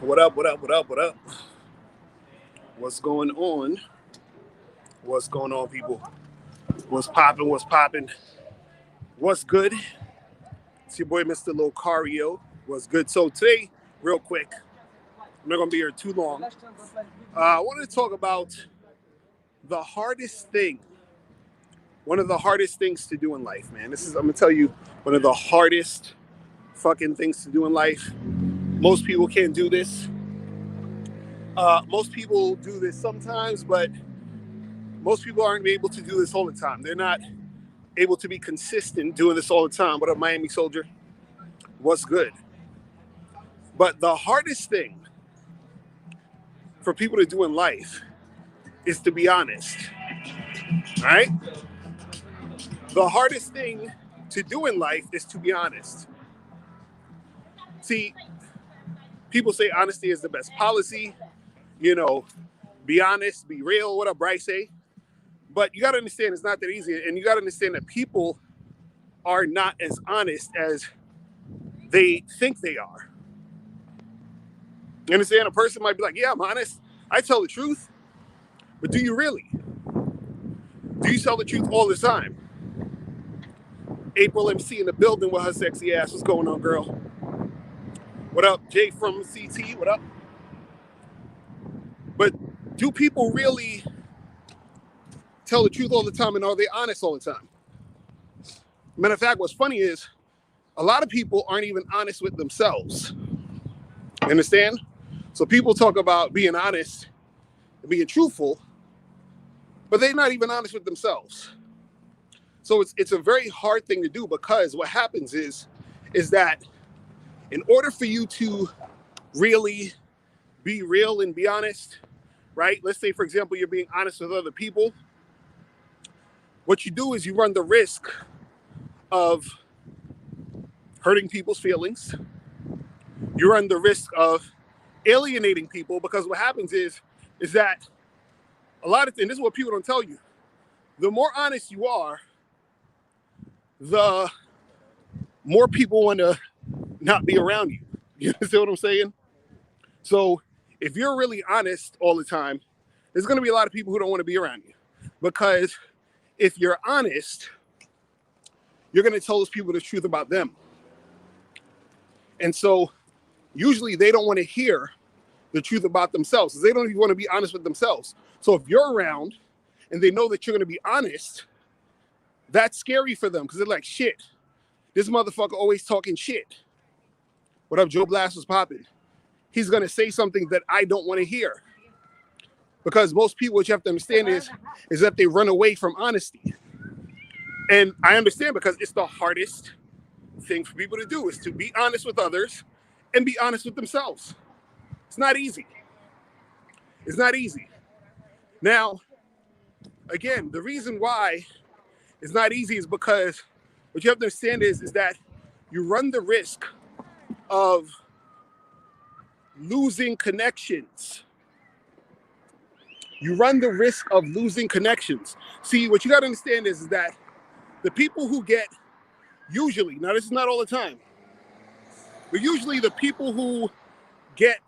What up, what up, what up, what up? What's going on? What's going on, people? What's popping? What's popping? What's good? It's your boy, Mr. Locario. What's good? So today, real quick, I'm not going to be here too long. I wanted to talk about the hardest thing. One of the hardest things to do in life, man. I'm going to tell you, one of the hardest fucking things to do in life. Most people can't do this. Most people do this sometimes, but most people aren't able to do this all the time. They're not able to be consistent doing this all the time. What up, Miami Soldier? What's good? But the hardest thing for people to do in life is to be honest. All right? The hardest thing to do in life is to be honest. See, people say honesty is the best policy. Be honest, be real. What up, Bryce? But you got to understand it's not that easy. And you got to understand that people are not as honest as they think they are. You understand? A person might be like, yeah, I'm honest. I tell the truth. But do you really? Do you tell the truth all the time? April MC in the building with her sexy ass. What's going on, girl? What up, Jay from CT? What up? But do people really tell the truth all the time, and are they honest all the time? Matter of fact, what's funny is a lot of people aren't even honest with themselves. You understand? So people talk about being honest and being truthful, but they're not even honest with themselves. So it's a very hard thing to do, because what happens is that in order for you to really be real and be honest, right? Let's say, for example, you're being honest with other people. What you do is you run the risk of hurting people's feelings. You run the risk of alienating people, because what happens is that and this is what people don't tell you, the more honest you are, the more people want to not be around you. You understand what I'm saying? So if you're really honest all the time, there's going to be a lot of people who don't want to be around you, because if you're honest, you're going to tell those people the truth about them. And so usually they don't want to hear the truth about themselves, because they don't even want to be honest with themselves. So if you're around and they know that you're going to be honest, that's scary for them, because they're like, shit, this motherfucker always talking shit. What up, Joe Blast was popping? He's going to say something that I don't want to hear. Because most people, what you have to understand is that they run away from honesty. And I understand, because it's the hardest thing for people to do, is to be honest with others and be honest with themselves. It's not easy. It's not easy. Now, again, the reason why it's not easy is because what you have to understand is that you run the risk of losing connections. You run the risk of losing connections. See, what you got to understand is that the people who get, usually, now this is not all the time, but usually the people who get,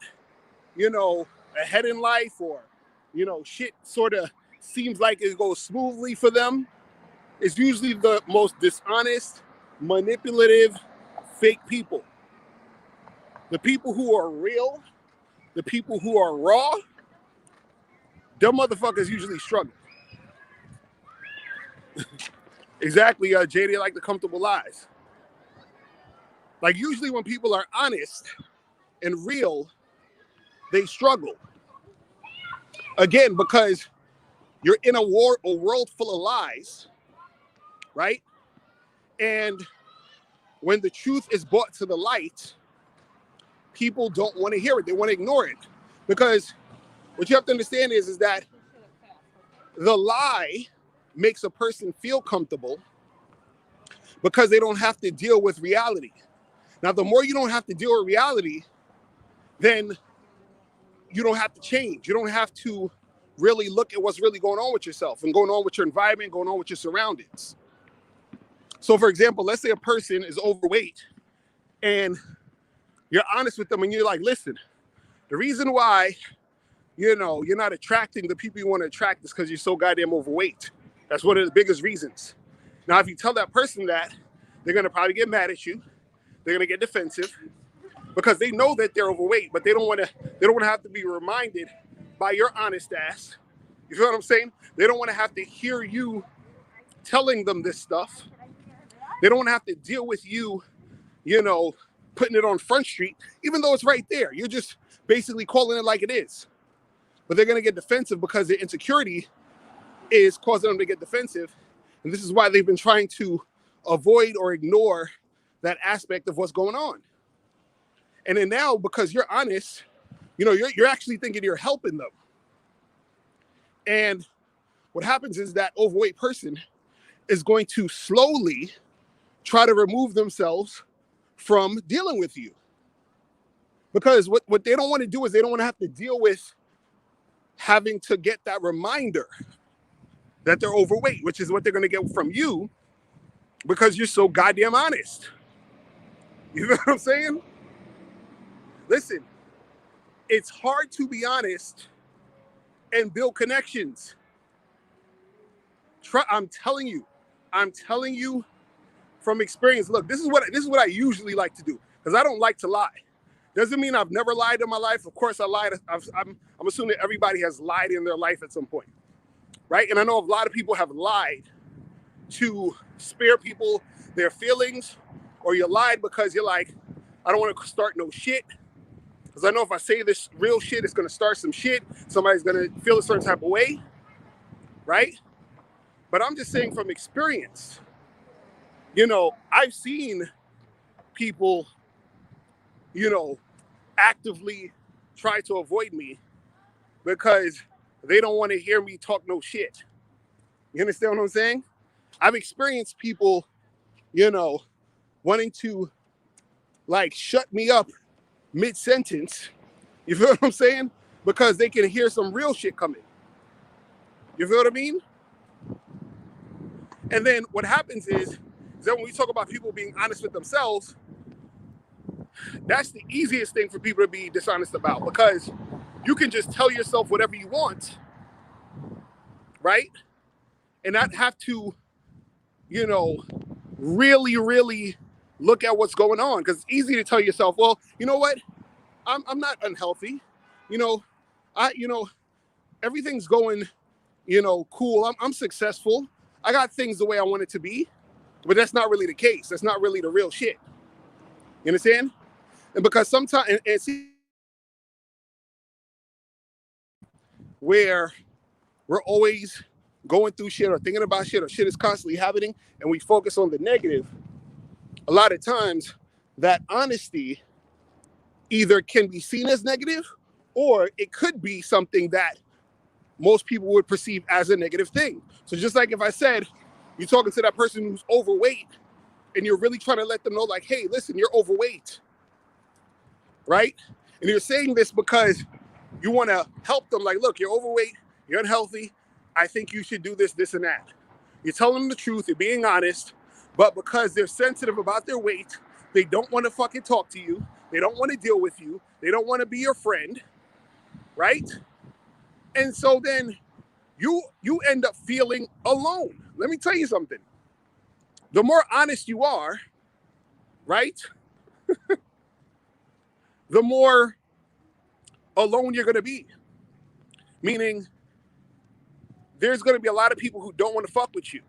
ahead in life, or, shit sort of seems like it goes smoothly for them, is usually the most dishonest, manipulative, fake people. The people who are real, the people who are raw, them motherfuckers usually struggle. Exactly, Jay, they like the comfortable lies. Like, usually when people are honest and real, they struggle. Again, because you're in a world full of lies, right? And when the truth is brought to the light, people don't want to hear it. They want to ignore it. Because what you have to understand is that the lie makes a person feel comfortable, because they don't have to deal with reality. Now, the more you don't have to deal with reality, then you don't have to change. You don't have to really look at what's really going on with yourself and going on with your environment, going on with your surroundings. So, for example, let's say a person is overweight and you're honest with them and you're like, listen, The reason why, you're not attracting the people you want to attract is because you're so goddamn overweight. That's one of the biggest reasons. Now, if you tell that person that, they're going to probably get mad at you. They're going to get defensive because they know that they're overweight, but they don't want to have to be reminded by your honest ass. You feel what I'm saying? They don't want to have to hear you telling them this stuff. They don't want to have to deal with you, putting it on Front Street, even though it's right there. You're just basically calling it like it is. But they're going to get defensive because their insecurity is causing them to get defensive. And this is why they've been trying to avoid or ignore that aspect of what's going on. And then now, because you're honest, you're actually thinking you're helping them. And what happens is that overweight person is going to slowly try to remove themselves from dealing with you. Because what they don't want to do is they don't want to have to deal with having to get that reminder that they're overweight, which is what they're going to get from you because you're so goddamn honest. You know what I'm saying? Listen, it's hard to be honest and build connections. I'm telling you from experience. Look, this is what I usually like to do because I don't like to lie. Doesn't mean I've never lied in my life. Of course I lied. I'm assuming everybody has lied in their life at some point, right? And I know a lot of people have lied to spare people their feelings, or you lied because you're like, I don't want to start no shit because I know if I say this real shit, it's going to start some shit. Somebody's going to feel a certain type of way, right? But I'm just saying from experience, I've seen people, actively try to avoid me because they don't want to hear me talk no shit. You understand what I'm saying? I've experienced people, wanting to shut me up mid-sentence. You feel what I'm saying? Because they can hear some real shit coming. You feel what I mean? And then what happens is that when we talk about people being honest with themselves, that's the easiest thing for people to be dishonest about because you can just tell yourself whatever you want, right? And not have to, really, really look at what's going on. Because it's easy to tell yourself, well, you know what? I'm not unhealthy. Everything's going, cool. I'm successful. I got things the way I want it to be. But that's not really the case. That's not really the real shit. You understand? And because sometimes, and see, where we're always going through shit or thinking about shit or shit is constantly happening and we focus on the negative, a lot of times that honesty either can be seen as negative or it could be something that most people would perceive as a negative thing. So just like if I said, you're talking to that person who's overweight and you're really trying to let them know like, hey, listen, you're overweight, right? And you're saying this because you want to help them. Like, look, you're overweight, you're unhealthy. I think you should do this, this, and that. You're telling them the truth, you're being honest, but because they're sensitive about their weight, they don't want to fucking talk to you. They don't want to deal with you. They don't want to be your friend, right? And so then you end up feeling alone. Let me tell you something. The more honest you are, right? The more alone you're going to be. Meaning, there's going to be a lot of people who don't want to fuck with you.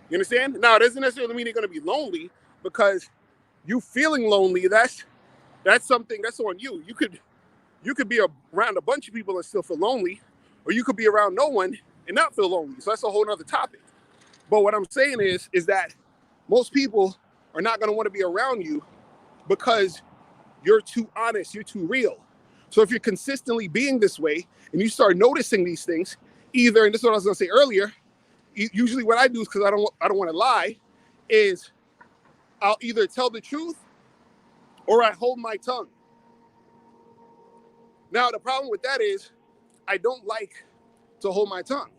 You understand? Now, it doesn't necessarily mean you're going to be lonely because you feeling lonely, that's something that's on you. You could be around a bunch of people and still feel lonely, or you could be around no one and not feel lonely. So that's a whole nother topic. But what I'm saying is that most people are not going to want to be around you because you're too honest, you're too real. So if you're consistently being this way and you start noticing these things, either, and this is what I was going to say earlier, usually what I do is because I don't want to lie, is I'll either tell the truth or I hold my tongue. Now, the problem with that is I don't like to hold my tongue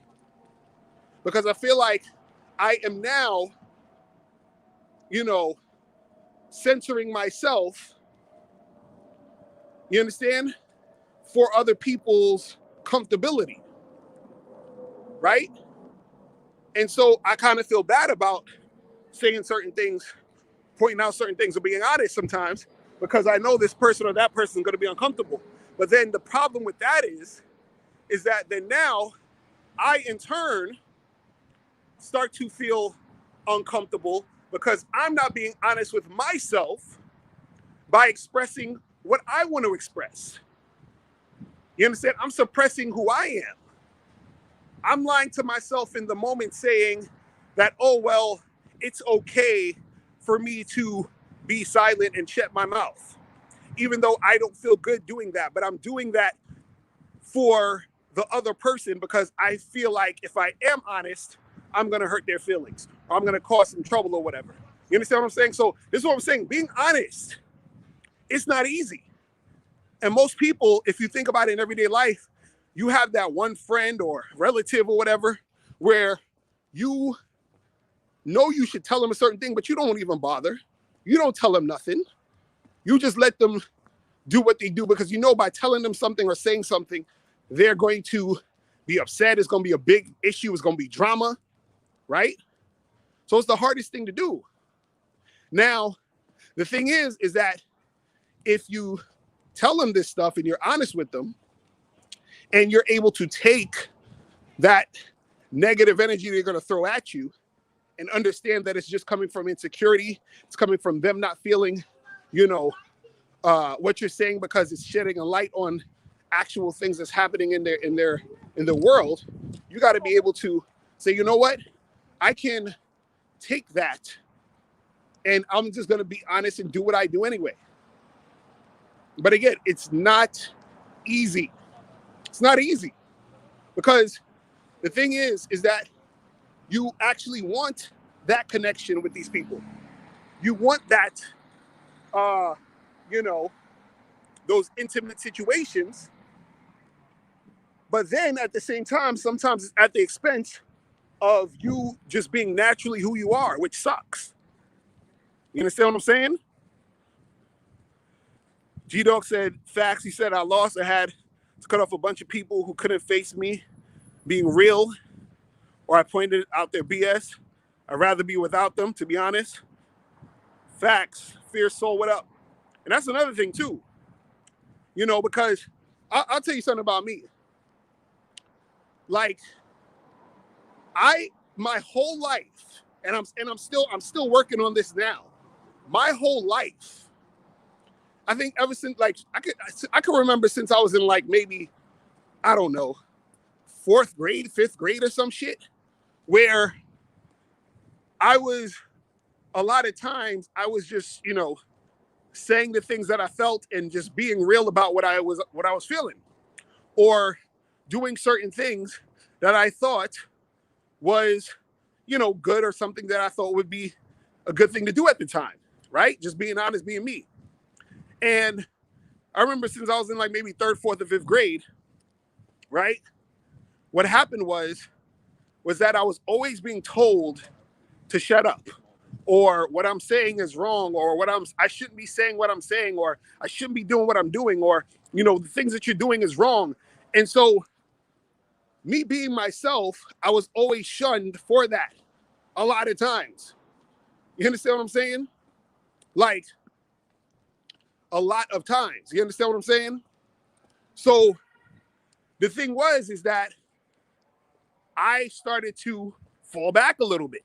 because I feel like I am now, censoring myself You understand? For other people's comfortability, right? And so I kind of feel bad about saying certain things, pointing out certain things, or being honest sometimes, because I know this person or that person is going to be uncomfortable. But then the problem with that is that then now I in turn start to feel uncomfortable because I'm not being honest with myself by expressing what I want to express. You understand? I'm suppressing who I am. I'm lying to myself in the moment saying that, oh, well, it's okay for me to be silent and shut my mouth, even though I don't feel good doing that. But I'm doing that for the other person because I feel like if I am honest, I'm going to hurt their feelings or I'm going to cause some trouble or whatever. You understand what I'm saying? So this is what I'm saying. Being honest, it's not easy. And most people, if you think about it in everyday life, you have that one friend or relative or whatever where you know you should tell them a certain thing, but you don't even bother. You don't tell them nothing. You just let them do what they do because you know by telling them something or saying something, they're going to be upset. It's going to be a big issue. It's going to be drama, right? So it's the hardest thing to do. Now, the thing is that if you tell them this stuff and you're honest with them and you're able to take that negative energy they're going to throw at you and understand that it's just coming from insecurity, it's coming from them not feeling, what you're saying because it's shedding a light on actual things that's happening in the world, you got to be able to say, you know what, I can take that and I'm just going to be honest and do what I do anyway. But again, it's not easy. It's not easy because the thing is that you actually want that connection with these people. You want that, those intimate situations. But then at the same time, sometimes it's at the expense of you just being naturally who you are, which sucks. You understand what I'm saying? G-Dog said, facts. He said, I lost. I had to cut off a bunch of people who couldn't face me being real, or I pointed out their BS. I'd rather be without them, to be honest. Facts. Fierce Soul, what up? And that's another thing, too. Because I'll tell you something about me. Like, my whole life, and I'm still working on this now. My whole life, I think ever since, like, I can remember since I was in, like, maybe, I don't know, 4th grade, 5th grade or some shit, where I was, a lot of times, I was just, saying the things that I felt and just being real about what I was feeling, or doing certain things that I thought was, good, or something that I thought would be a good thing to do at the time, right? Just being honest, being me. And I remember since I was in like maybe 3rd, 4th, or 5th grade, right? What happened was that I was always being told to shut up, or what I'm saying is wrong, or I shouldn't be saying what I'm saying, or I shouldn't be doing what I'm doing, or, the things that you're doing is wrong. And so me being myself, I was always shunned for that a lot of times. You understand what I'm saying? Like, a lot of times. You understand what I'm saying? So the thing is that I started to fall back a little bit.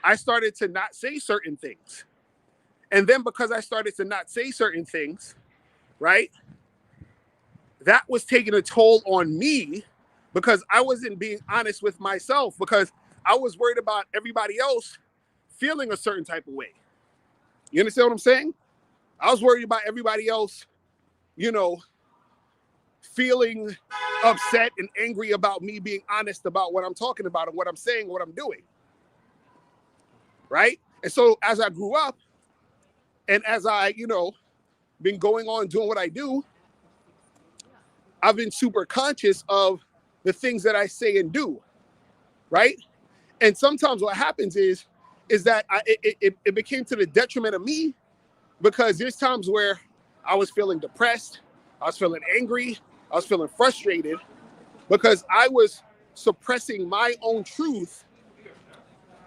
I started to not say certain things. And then because I started to not say certain things, right, that was taking a toll on me because I wasn't being honest with myself, because I was worried about everybody else feeling a certain type of way. You understand what I'm saying? I was worried about everybody else, feeling upset and angry about me being honest about what I'm talking about and what I'm saying, what I'm doing. Right? And so as I grew up and as I, been going on doing what I do, I've been super conscious of the things that I say and do. Right? And sometimes what happens is that it became to the detriment of me, because there's times where I was feeling depressed. I was feeling angry. I was feeling frustrated because I was suppressing my own truth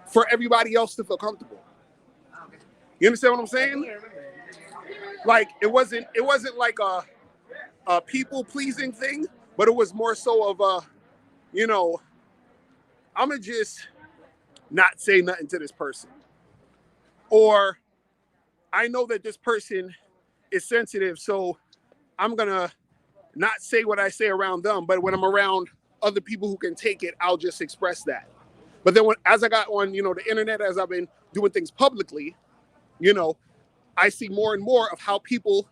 for everybody else to feel comfortable. You understand what I'm saying? Like it wasn't like a people pleasing thing, but it was more so of a, you know, I'm gonna just not say nothing to this person, or I know that this person is sensitive, so I'm gonna not say what I say around them, but when I'm around other people who can take it, I'll just express that. But then as I got on, the internet, as I've been doing things publicly, I see more and more of how people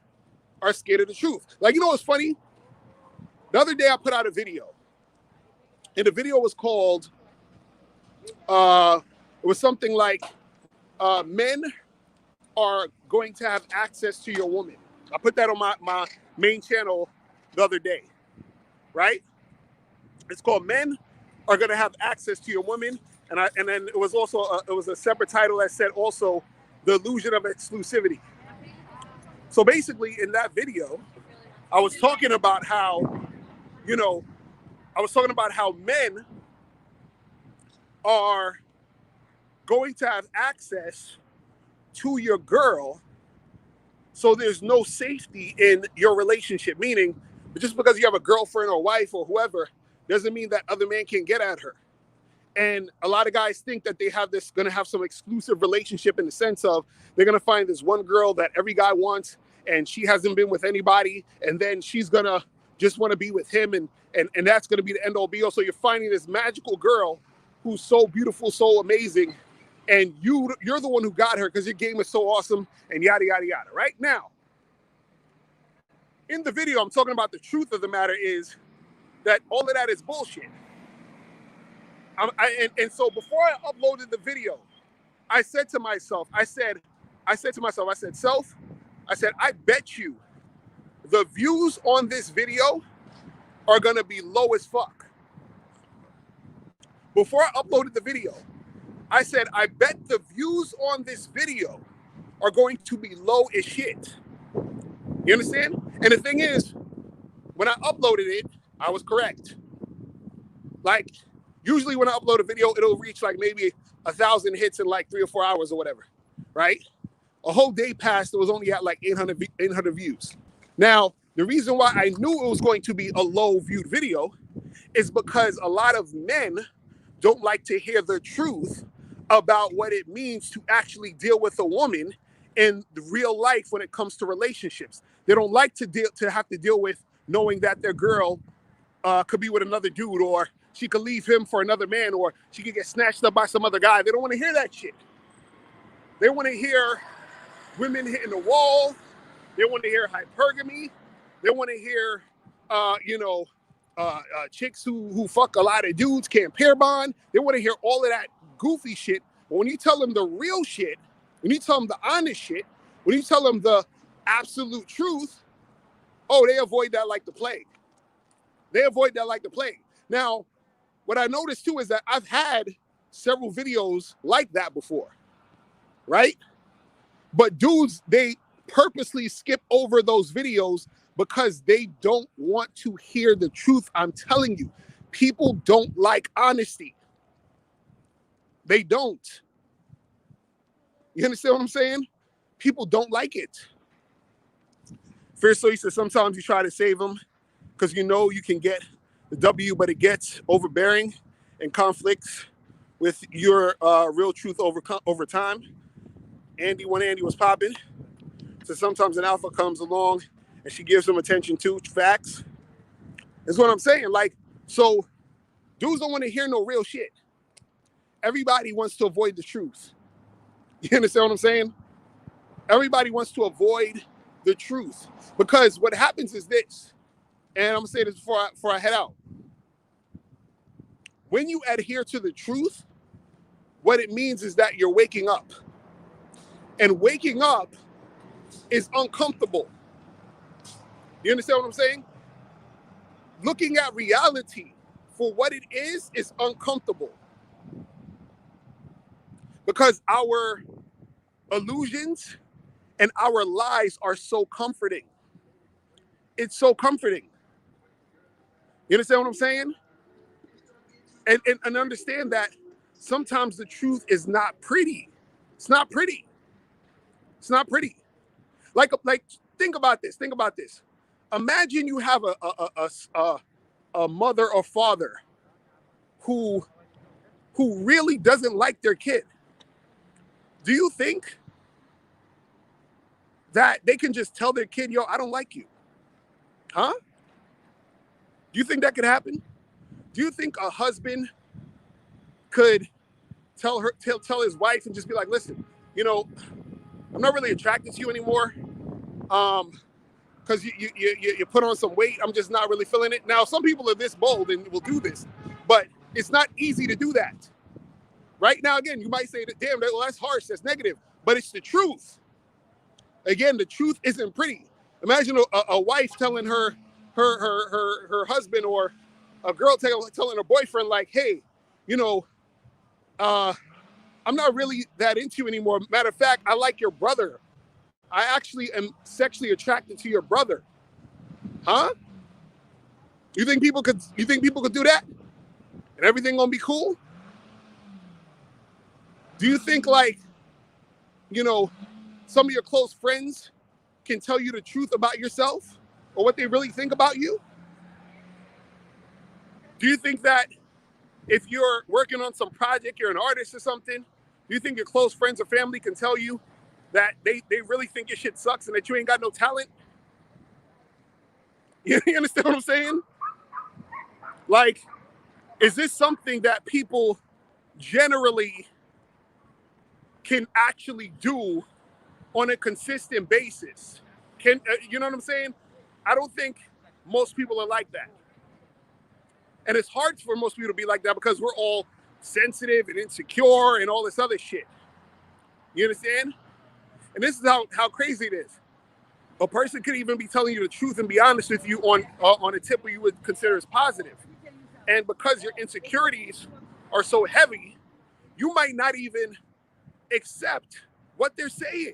are scared of the truth. Like, what's funny? The other day I put out a video, and the video was called, it was something like, men are going to have access to your woman. I put that on my main channel the other day, right? It's called Men Are Going to Have Access to Your Woman. And then it was also, it was a separate title that said also The Illusion of Exclusivity. So basically in that video, I was talking about how, men are going to have access to your girl, so there's no safety in your relationship. Meaning, just because you have a girlfriend or wife or whoever, doesn't mean that other man can get at her. And a lot of guys think that they have going to have some exclusive relationship in the sense of they're going to find this one girl that every guy wants, and she hasn't been with anybody, and then she's going to just want to be with him, and that's going to be the end all be all. So you're finding this magical girl who's so beautiful, so amazing, and you're the one who got her because your game is so awesome, and yada, yada, yada. Right now, in the video, I'm talking about the truth of the matter is that all of that is bullshit. And so before I uploaded the video, I said to myself, self, I bet you the views on this video are going to be low as fuck. Before I uploaded the video, I said, I bet the views on this video are going to be low as shit. You understand? And the thing is, when I uploaded it, I was correct. Like, usually when I upload a video, it'll reach like maybe 1,000 hits in like 3 or 4 hours or whatever, right? A whole day passed, it was only at like 800 views. Now, the reason why I knew it was going to be a low viewed video is because a lot of men don't like to hear the truth about what it means to actually deal with a woman in real life when it comes to relationships. They don't like to have to deal with knowing that their girl could be with another dude, or she could leave him for another man, or she could get snatched up by some other guy. They don't want to hear that shit. They want to hear women hitting the wall. They want to hear hypergamy. They want to hear, chicks who fuck a lot of dudes, can't pair bond. They want to hear all of that goofy shit. But when you tell them the real shit, when you tell them the honest shit, when you tell them the absolute truth, they avoid that like the plague. They avoid that like the plague. Now, what I noticed too is that I've had several videos like that before, right? But dudes, they purposely skip over those videos because they don't want to hear the truth. I'm telling you, people don't like honesty. They don't. You understand what I'm saying? People don't like it. First, so he said, sometimes you try to save them because you know you can get the W, but it gets overbearing and conflicts with your real truth over time. When Andy was popping. So sometimes an alpha comes along and she gives him attention to facts. That's what I'm saying. Like, so dudes don't want to hear no real shit. Everybody wants to avoid the truth. You understand what I'm saying? Everybody wants to avoid the truth because what happens is this, and I'm gonna say this before I head out. When you adhere to the truth, what it means is that you're waking up. And waking up is uncomfortable. You understand what I'm saying? Looking at reality for what it is uncomfortable. Because our illusions and our lies are so comforting. it's so comforting. You understand what I'm saying? And understand that sometimes the truth is not pretty. It's not pretty. It's not pretty. Like think about this. Think about this. Imagine you have a mother or father who really doesn't like their kid. Do you think that they can just tell their kid, yo, I don't like you? Huh? Do you think that could happen? Do you think a husband could tell his wife and just be like, listen, you know, I'm not really attracted to you anymore. Because you put on some weight. I'm just not really feeling it. Now, some people are this bold and will do this, but it's not easy to do that. Right now, again, you might say, damn, well, that's harsh, that's negative, but it's the truth. Again, the truth isn't pretty. Imagine a wife telling her husband, or a girl telling her boyfriend, like, hey, you know, I'm not really that into you anymore. Matter of fact, I like your brother. I actually am sexually attracted to your brother. Huh? You think people could do that? And everything gonna be cool? Do you think, like, you know, some of your close friends can tell you the truth about yourself or what they really think about you? Do you think that if you're working on some project, you're an artist or something, do you think your close friends or family can tell you that they really think your shit sucks and that you ain't got no talent? You understand what I'm saying? Like, is this something that people generally can actually do on a consistent basis? You know what I'm saying? I don't think most people are like that. And it's hard for most people to be like that because we're all sensitive and insecure and all this other shit. You understand? And this is how crazy it is. A person could even be telling you the truth and be honest with you on a tip where you would consider as positive. And because your insecurities are so heavy, you might not even accept what they're saying.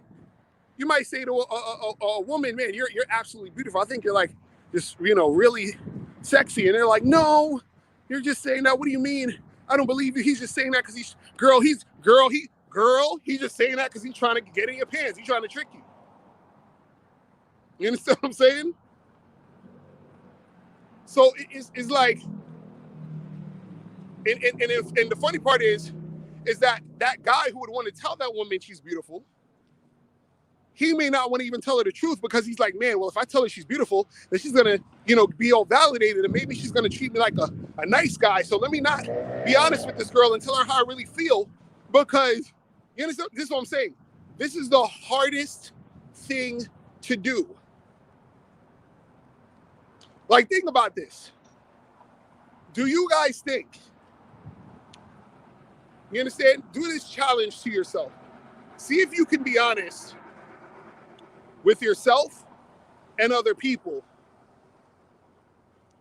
You might say to a woman, man, you're absolutely beautiful. I think you're like just, you know, really sexy. And they're like, no, you're just saying that. What do you mean? I don't believe you. He's just saying that because he's just saying that because he's trying to get in your pants. He's trying to trick you. You understand what I'm saying? So it's like, and the funny part is that guy who would want to tell that woman she's beautiful, he may not want to even tell her the truth because he's like, man, well, if I tell her she's beautiful, then she's going to, you know, be all validated and maybe she's going to treat me like a nice guy. So let me not be honest with this girl and tell her how I really feel because, you understand? This is what I'm saying. This is the hardest thing to do. Like, think about this. Do you guys think, you understand? Do this challenge to yourself. See if you can be honest with yourself and other people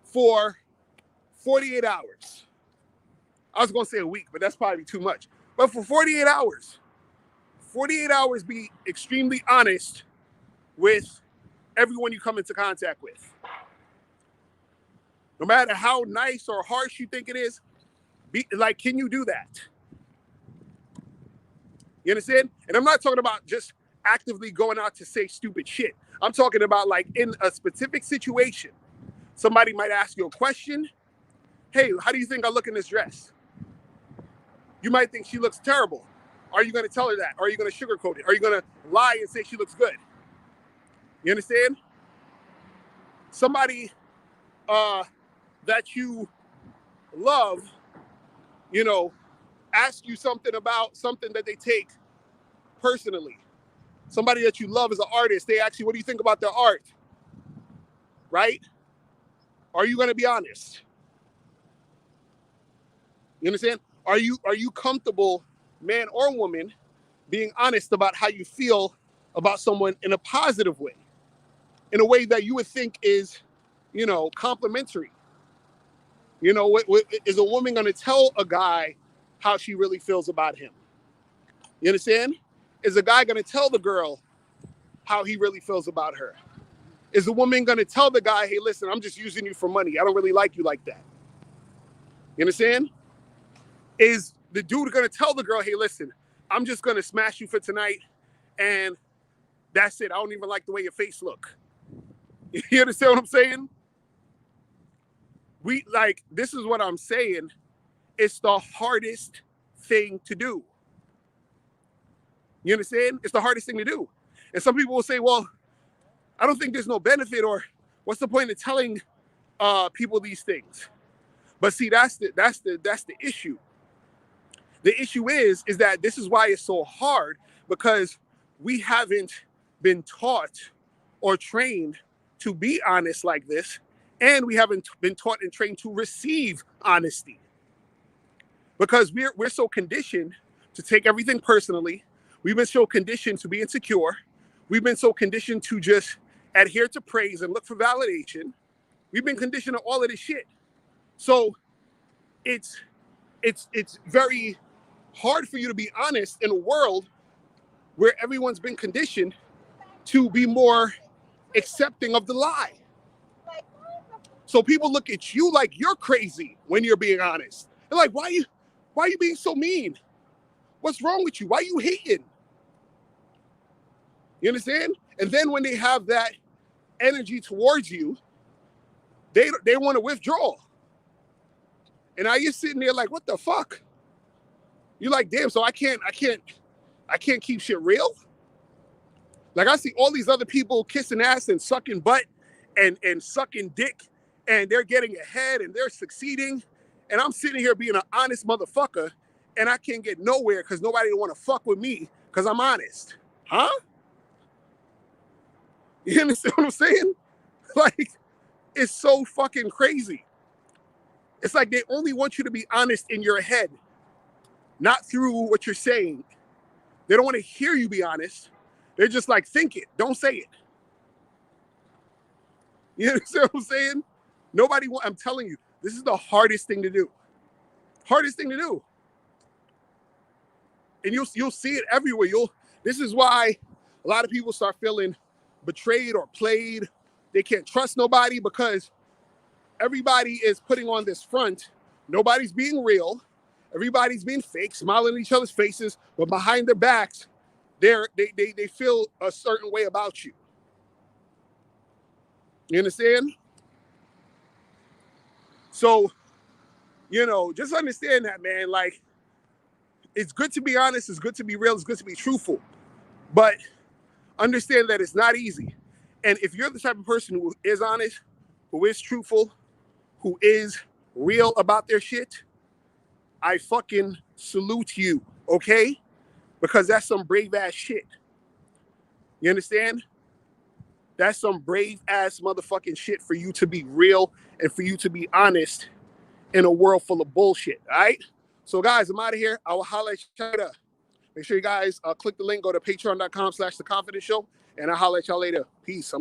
for 48 hours. I was going to say a week, but that's probably too much. But for 48 hours be extremely honest with everyone you come into contact with. No matter how nice or harsh you think it is, can you do that? You understand? And I'm not talking about just actively going out to say stupid shit. I'm talking about like in a specific situation. Somebody might ask you a question. Hey, how do you think I look in this dress? You might think she looks terrible. Are you going to tell her that? Are you going to sugarcoat it? Are you going to lie and say she looks good? You understand? Somebody that you love, you know, ask you something about something that they take personally. Somebody that you love as an artist, they ask you, what do you think about their art? Right? Are you going to be honest? You understand? Are you comfortable, man or woman, being honest about how you feel about someone in a positive way? In a way that you would think is, you know, complimentary. You know, is a woman going to tell a guy how she really feels about him? You understand? Is a guy going to tell the girl how he really feels about her? Is the woman going to tell the guy, hey, listen, I'm just using you for money. I don't really like you like that. You understand? Is the dude going to tell the girl, hey, listen, I'm just going to smash you for tonight, and that's it. I don't even like the way your face look. You understand what I'm saying? This is what I'm saying. It's the hardest thing to do. You understand? It's the hardest thing to do. And some people will say, well, I don't think there's no benefit, or what's the point of telling people these things? But see, that's the issue. The issue is that this is why it's so hard, because we haven't been taught or trained to be honest like this, and we haven't been taught and trained to receive honesty. Because we're so conditioned to take everything personally. We've been so conditioned to be insecure. We've been so conditioned to just adhere to praise and look for validation. We've been conditioned to all of this shit. So it's very hard for you to be honest in a world where everyone's been conditioned to be more accepting of the lie. So people look at you like you're crazy when you're being honest. They're like, why are you being so mean? What's wrong with you? Why are you hating? You understand? And then when they have that energy towards you, they want to withdraw. And now you're sitting there like, what the fuck? You're like, damn, so I can't keep shit real? Like, I see all these other people kissing ass and sucking butt and sucking dick, and they're getting ahead and they're succeeding. And I'm sitting here being an honest motherfucker, and I can't get nowhere because nobody want to fuck with me because I'm honest. Huh? You understand what I'm saying? Like, it's so fucking crazy. It's like they only want you to be honest in your head, not through what you're saying. They don't want to hear you be honest. They're just like, think it, don't say it. You understand what I'm saying? I'm telling you, this is the hardest thing to do. Hardest thing to do. And you'll see it everywhere. This is why a lot of people start feeling betrayed or played. They can't trust nobody because everybody is putting on this front. Nobody's being real. Everybody's being fake, smiling in each other's faces, but behind their backs, they feel a certain way about you. You understand? So, just understand that, man. Like, it's good to be honest, it's good to be real, it's good to be truthful. But understand that it's not easy. And if you're the type of person who is honest, who is truthful, who is real about their shit, I fucking salute you, okay? Because that's some brave ass shit. You understand? That's some brave ass motherfucking shit for you to be real and for you to be honest in a world full of bullshit, all right? So guys, I'm out of here. I will holler at you later. Make sure you guys click the link, go to patreon.com/theconfidentshow, and I'll holler at y'all later. Peace.